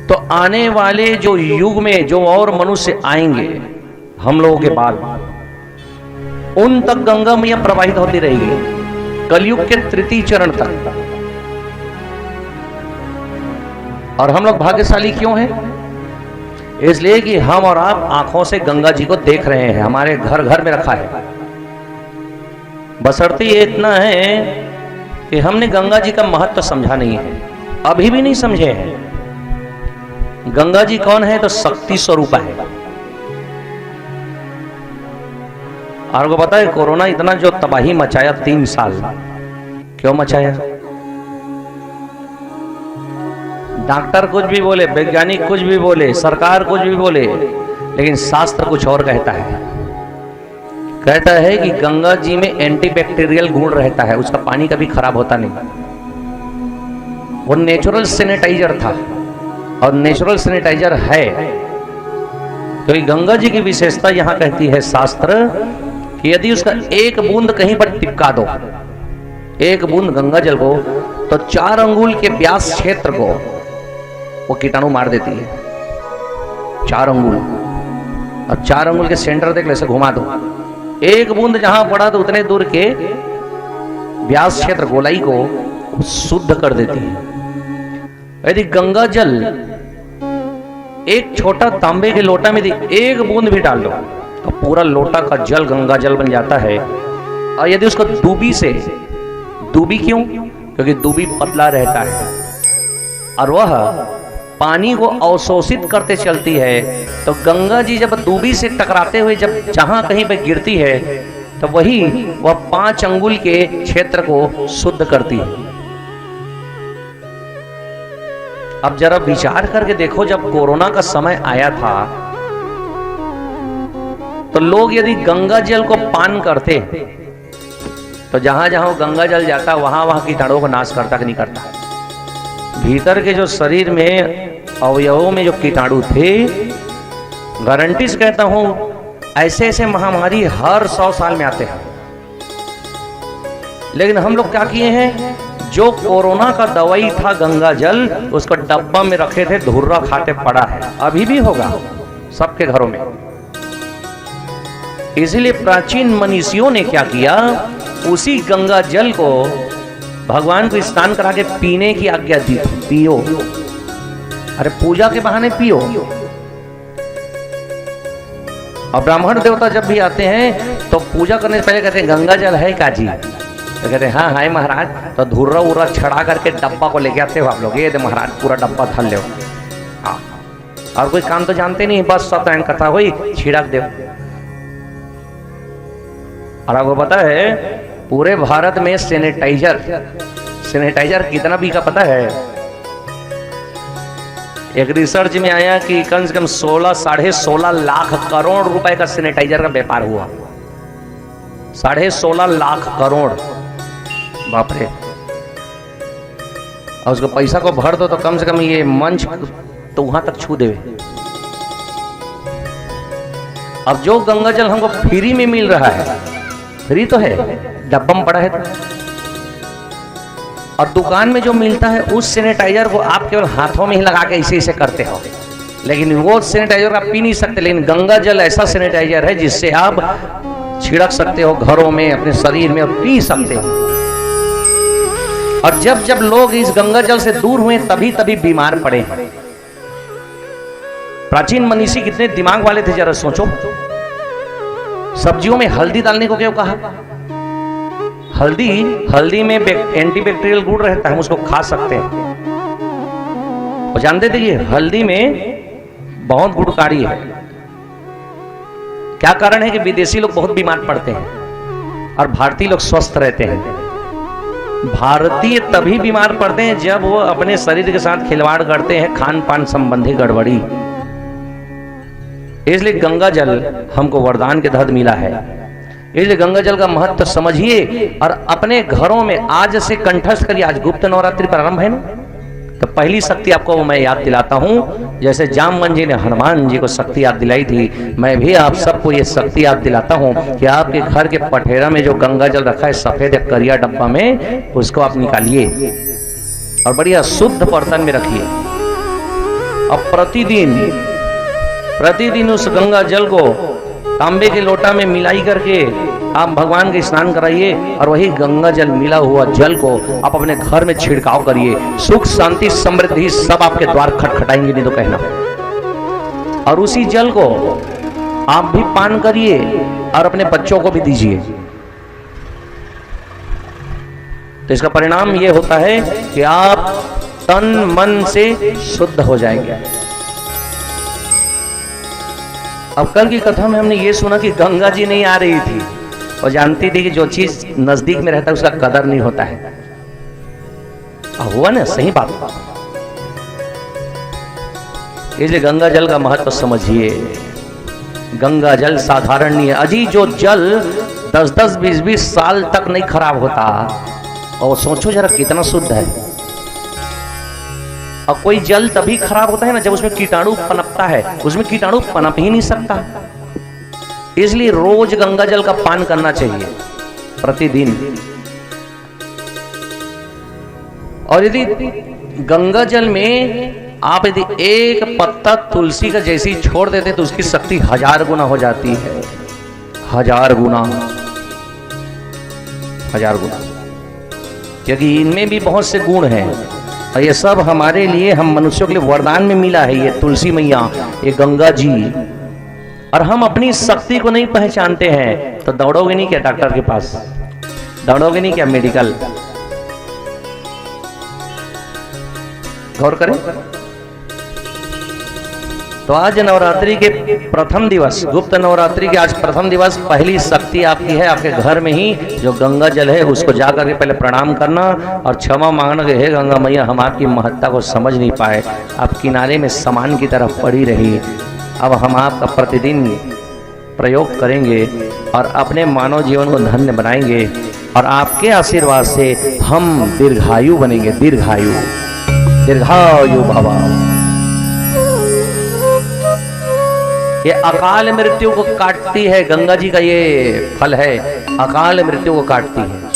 तो आने वाले जो युग में जो और मनुष्य आएंगे हम लोगों के बाद, उन तक गंगा मैया प्रवाहित होती रहेगी कलयुग के तृतीय चरण तक। और हम लोग भाग्यशाली क्यों हैं? इसलिए कि हम और आप आंखों से गंगा जी को देख रहे हैं, हमारे घर घर में रखा है। बशर्ते ये इतना है कि हमने गंगा जी का महत्व समझा नहीं है, अभी भी नहीं समझे हैं। गंगा जी कौन है? तो शक्ति स्वरूपा है। आपको पता है कोरोना इतना जो तबाही मचाया 3 साल, क्यों मचाया? डॉक्टर कुछ भी बोले, वैज्ञानिक कुछ भी बोले, सरकार कुछ भी बोले, लेकिन शास्त्र कुछ और कहता है। कहता है कि गंगा जी में एंटीबैक्टीरियल गुण रहता है, उसका पानी कभी खराब होता नहीं। वो नेचुरल सैनिटाइजर था और नेचुरल सैनिटाइजर है। क्योंकि गंगा जी की विशेषता यहां कहती है शास्त्र कि यदि उसका एक बूंद कहीं पर टिपका दो, एक बूंद गंगा जल को, तो 4 अंगुल के व्यास क्षेत्र को वो कीटाणु मार देती है। 4 अंगुल, और 4 अंगुल के सेंटर देख ले, ऐसे घुमा दो, एक बूंद जहां पड़ा तो उतने दूर के व्यास क्षेत्र गोलाई को शुद्ध कर देती है। यदि गंगा जल एक छोटा तांबे के लोटा में एक बूंद भी डाल दो तो पूरा लोटा का जल गंगा जल बन जाता है। और यदि उसको दूबी से, दूबी क्यों? क्योंकि दूबी पतला रहता है और वह पानी को अवशोषित करते चलती है। तो गंगा जी जब दूबी से टकराते हुए जब जहां कहीं पे गिरती है तो वही वह 5 अंगुल के क्षेत्र को शुद्ध करती है। अब जरा विचार करके देखो, जब कोरोना का समय आया था तो लोग यदि गंगा जल को पान करते तो जहां जहां गंगा जल जाता वहां वहां कीटाणुओं को नाश करता कि नहीं करता? भीतर के जो शरीर में अवयवों में जो कीटाणु थे, गारंटी से कहता हूं ऐसे ऐसे महामारी हर 100 साल में आते हैं। लेकिन हम लोग क्या किए हैं? जो कोरोना का दवाई था गंगा जल, उसको डब्बा में रखे थे, धुर्रा खाते पड़ा है, अभी भी होगा सबके घरों में। इसलिए प्राचीन मनीषियों ने क्या किया, उसी गंगा जल को भगवान को स्नान करा के पीने की आज्ञा दी। पियो, अरे पूजा के बहाने पियो। और ब्राह्मण देवता जब भी आते हैं तो पूजा करने से पहले कहते हैं गंगा जल है काजी? तो कहते हैं हाँ है महाराज। तो धुर्रा उर्रा छड़ा करके डब्बा को लेके आते हो आप लोग, ये दे महाराज पूरा डब्बा धर ले। हाँ, और कोई काम तो जानते नहीं, बस सत्यनारायण कथा हुई छिड़क दे। और आपको पता है पूरे भारत में सैनिटाइजर कितना बिका पता है? एक रिसर्च में आया कि कम से कम 16.5 लाख करोड़ रुपए का सैनिटाइजर का व्यापार हुआ। 16.5 लाख करोड़, बाप रे। और उसको पैसा को भर दो तो कम से कम ये मंच तो वहां तक छू देवे। अब जो गंगा जल हमको फ्री में मिल रहा है, फ्री तो है, डब्बा में पड़ा है तो। और दुकान में जो मिलता है उस सैनिटाइजर को आप केवल हाथों में ही लगा के ऐसे ऐसे करते हो, लेकिन वो सैनिटाइजर आप पी नहीं सकते। लेकिन गंगा जल ऐसा सैनिटाइजर है जिससे आप छिड़क सकते हो घरों में, अपने शरीर में, और पी सकते हो। और जब जब लोग इस गंगा जल से दूर हुए तभी तभी बीमार पड़े। प्राचीन मनीषी कितने दिमाग वाले थे जरा सोचो। सब्जियों में हल्दी डालने को क्यों कहा? हल्दी में एंटीबैक्टीरियल गुण रहता है, हम उसको खा सकते हैं। और जानते थे ये हल्दी में बहुत गुणकारी है। क्या कारण है कि विदेशी लोग बहुत बीमार पड़ते हैं और भारतीय लोग स्वस्थ रहते हैं? भारतीय तभी बीमार पड़ते हैं जब वो अपने शरीर के साथ खिलवाड़ करते हैं, खान पान संबंधी गड़बड़ी। इसलिए गंगा जल हमको वरदान के तहत मिला है। इसलिए गंगा जल का महत्व समझिए और अपने घरों में आज से कंठस्थ करिए। आज गुप्त नवरात्रि प्रारंभ है ना, तो पहली शक्ति आपको मैं याद दिलाता हूं। जैसे जामवन जी ने हनुमान जी को शक्ति याद दिलाई थी, मैं भी आप सबको ये शक्ति याद दिलाता हूं कि आपके घर के पठेरा में जो गंगा जल रखा है सफेद या करिया डब्बा में, उसको आप निकालिए और बढ़िया शुद्ध बर्तन में रखिए। अब प्रतिदिन उस गंगा जल को तांबे के लोटा में मिलाई करके आप भगवान के स्नान कराइए और वही गंगा जल मिला हुआ जल को आप अपने घर में छिड़काव करिए। सुख शांति समृद्धि सब आपके द्वार खटखटाएंगे, नहीं तो कहना। और उसी जल को आप भी पान करिए और अपने बच्चों को भी दीजिए। तो इसका परिणाम यह होता है कि आप तन मन से शुद्ध हो जाएंगे। अब कल की कथा में हमने ये सुना कि गंगा जी नहीं आ रही थी और जानती थी कि जो चीज नजदीक में रहता है उसका कदर नहीं होता है। हुआ ना, सही बात। इसलिए गंगा जल का महत्व समझिए। गंगा जल साधारण नहीं है। अजी जो जल 10-10, 20-20 साल तक नहीं खराब होता, और सोचो जरा कितना शुद्ध है। और कोई जल तभी खराब होता है ना जब उसमें कीटाणु पनपता है, उसमें कीटाणु पनप ही नहीं सकता। इसलिए रोज गंगा जल का पान करना चाहिए, प्रतिदिन। और यदि गंगा जल में आप यदि एक पत्ता तुलसी का जैसी छोड़ देते तो उसकी शक्ति 1000 गुना हो जाती है। 1000 गुना, 1000 गुना। क्योंकि इनमें भी बहुत से गुण हैं और ये सब हमारे लिए, हम मनुष्यों के लिए वरदान में मिला है। ये तुलसी मैया, ये गंगा जी। और हम अपनी शक्ति को नहीं पहचानते हैं तो दौड़ोगे नहीं क्या डॉक्टर के पास? दौड़ोगे नहीं क्या मेडिकल? गौर करें। तो आज नवरात्रि के प्रथम दिवस, गुप्त नवरात्रि के आज प्रथम दिवस, पहली शक्ति आपकी है आपके घर में ही जो गंगा जल है उसको जाकर के पहले प्रणाम करना और क्षमा मांगना कि हे गंगा मैया, हम आपकी महत्ता को समझ नहीं पाए, आप किनारे में सामान की तरफ पड़ी रही। अब हम आपका प्रतिदिन प्रयोग करेंगे और अपने मानव जीवन को धन्य बनाएंगे और आपके आशीर्वाद से हम दीर्घायु बनेंगे। दीर्घायु, दीर्घायु भव। ये अकाल मृत्यु को काटती है, गंगा जी का ये फल है, अकाल मृत्यु को काटती है।